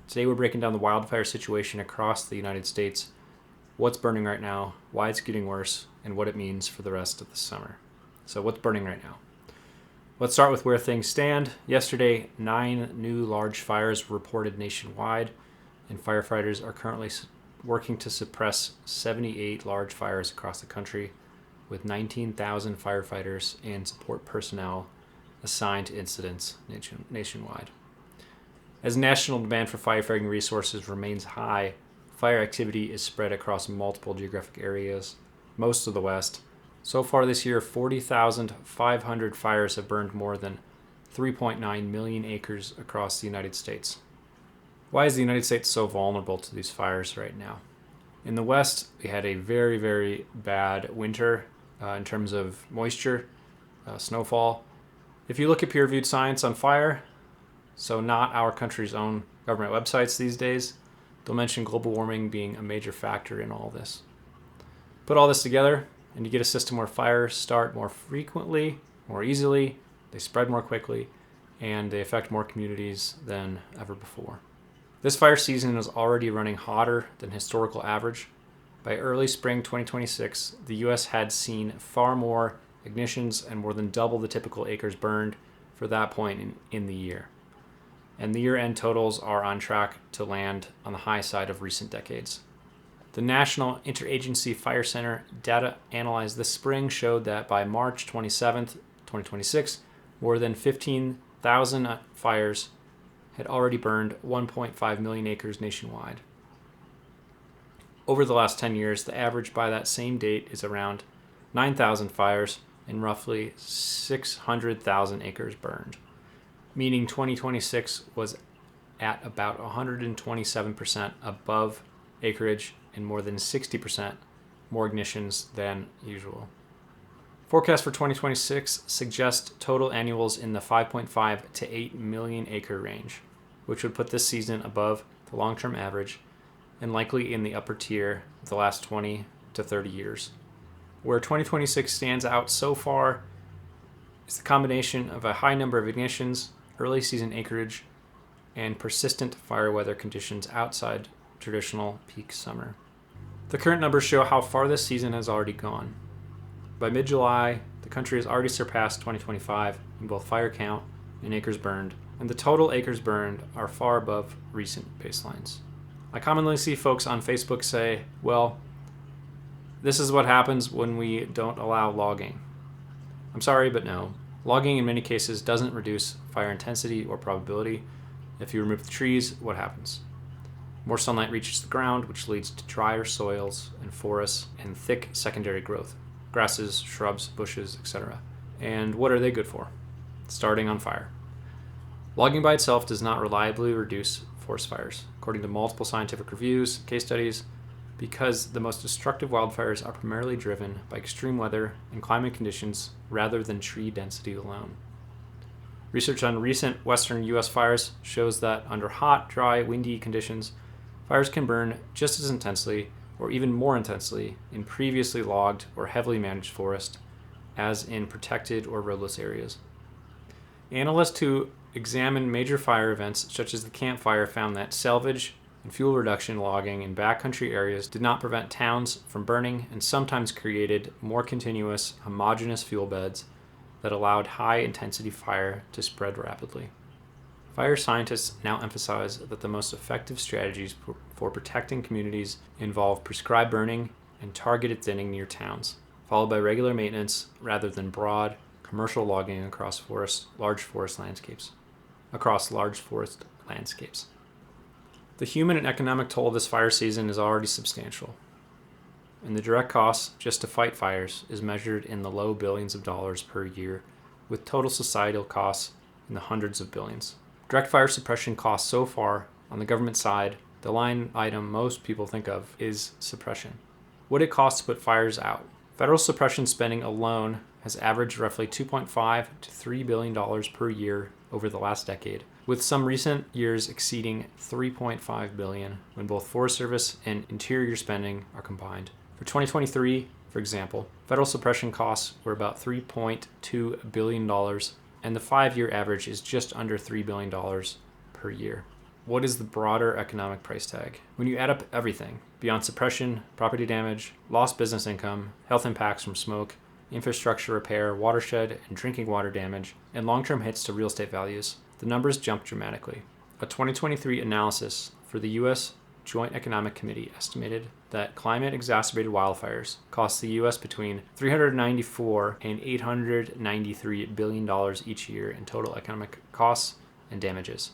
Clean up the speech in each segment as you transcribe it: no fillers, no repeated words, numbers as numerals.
Today we're breaking down the wildfire situation across the United States, what's burning right now, why it's getting worse, and what it means for the rest of the summer. So what's burning right now? Let's start with where things stand. Yesterday, 9 new large fires were reported nationwide, and firefighters are currently working to suppress 78 large fires across the country, with 19,000 firefighters and support personnel assigned to incidents nationwide. As national demand for firefighting resources remains high, fire activity is spread across multiple geographic areas, most of the West. So far this year, 40,500 fires have burned more than 3.9 million acres across the United States. Why is the United States so vulnerable to these fires right now? In the West, we had a very, very bad winter in terms of moisture, snowfall. If you look at peer-reviewed science on fire, so not our country's own government websites these days, they'll mention global warming being a major factor in all this. Put all this together, and you get a system where fires start more frequently, more easily, they spread more quickly, and they affect more communities than ever before. This fire season is already running hotter than historical average. By early spring 2026, the U.S. had seen far more ignitions and more than double the typical acres burned for that point in the year. And the year-end totals are on track to land on the high side of recent decades. The National Interagency Fire Center data analyzed this spring showed that by March 27th, 2026, more than 15,000 fires had already burned 1.5 million acres nationwide. Over the last 10 years, the average by that same date is around 9,000 fires and roughly 600,000 acres burned, meaning 2026 was at about 127% above acreage and more than 60% more ignitions than usual. Forecast for 2026 suggests total annuals in the 5.5 to 8 million acre range, which would put this season above the long-term average and likely in the upper tier of the last 20 to 30 years. Where 2026 stands out so far is the combination of a high number of ignitions, early season acreage, and persistent fire weather conditions outside traditional peak summer. The current numbers show how far this season has already gone. By mid-July, the country has already surpassed 2025 in both fire count and acres burned, and the total acres burned are far above recent baselines. I commonly see folks on Facebook say, well, this is what happens when we don't allow logging. I'm sorry, but no. Logging in many cases doesn't reduce fire intensity or probability. If you remove the trees, what happens? More sunlight reaches the ground, which leads to drier soils and forests and thick secondary growth, grasses, shrubs, bushes, etc. And what are they good for? Starting on fire. Logging by itself does not reliably reduce forest fires, according to multiple scientific reviews, case studies, because the most destructive wildfires are primarily driven by extreme weather and climate conditions rather than tree density alone. Research on recent western U.S. fires shows that under hot, dry, windy conditions, fires can burn just as intensely or even more intensely in previously logged or heavily managed forest as in protected or roadless areas. Analysts who examined major fire events such as the Camp Fire found that salvage and fuel reduction logging in backcountry areas did not prevent towns from burning and sometimes created more continuous, homogeneous fuel beds that allowed high-intensity fire to spread rapidly. Fire scientists now emphasize that the most effective strategies for protecting communities involve prescribed burning and targeted thinning near towns, followed by regular maintenance rather than broad, commercial logging across large forest landscapes. The human and economic toll of this fire season is already substantial, and the direct cost just to fight fires is measured in the low billions of dollars per year, with total societal costs in the hundreds of billions. Direct fire suppression costs so far, on the government side, the line item most people think of is suppression. What it costs to put fires out. Federal suppression spending alone has averaged roughly $2.5 to $3 billion per year over the last decade, with some recent years exceeding $3.5 billion when both Forest Service and Interior spending are combined. For 2023, for example, federal suppression costs were about $3.2 billion, and the 5-year average is just under $3 billion per year. what is the broader economic price tag? When you add up everything, beyond suppression, property damage, lost business income, health impacts from smoke, infrastructure repair, watershed and drinking water damage, and long-term hits to real estate values, the numbers jump dramatically. A 2023 analysis for the U.S. Joint Economic Committee estimated that climate-exacerbated wildfires cost the U.S. between $394 and $893 billion each year in total economic costs and damages.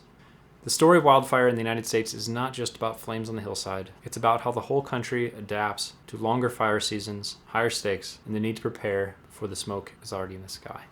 The story of wildfire in the United States is not just about flames on the hillside. It's about how the whole country adapts to longer fire seasons, higher stakes, and the need to prepare before the smoke is already in the sky.